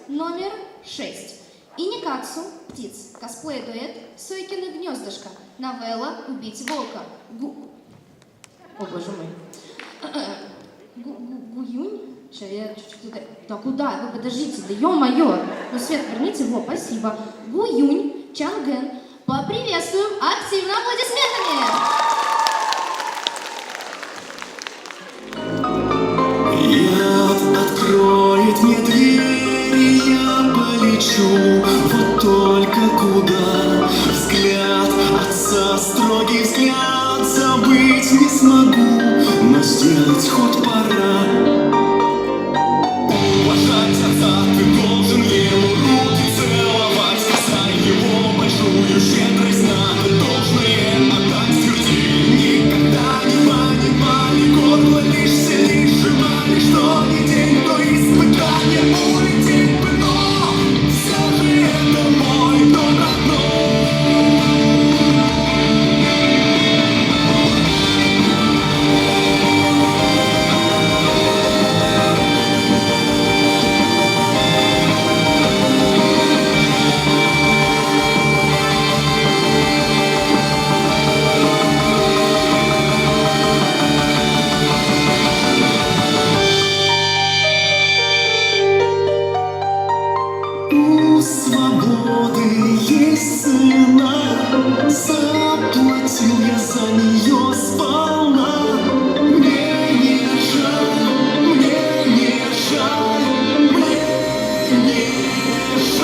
номер 6. Иникатсу, птиц, косплей-дуэт, Сойкино гнездышко, новелла «Убить волка». О, боже мой. Гуюнь? Сейчас я чуть-чуть... Да куда? Вы подождите, да ё-моё! Ну, Свет, верните его, спасибо. Гуюнь, Чанген. Поприветствуем активно аплодисментами! Яд откроет мне двери, я полечу, вот только куда? Взгляд отца, строгий взгляд, забыть не смогу, но сделать хоть пора. Уважать отца ты должен, ему руки целовать, за его большую щедрость надо должное отдать. Люди никогда не понимали, горло лишь сильнее сжимали, что не день, но испытание улететь бы, но все же это мой дом родной. У свободы есть цена, заплатил я за нее сполна. Мне не жаль, мне не жаль, мне не жаль.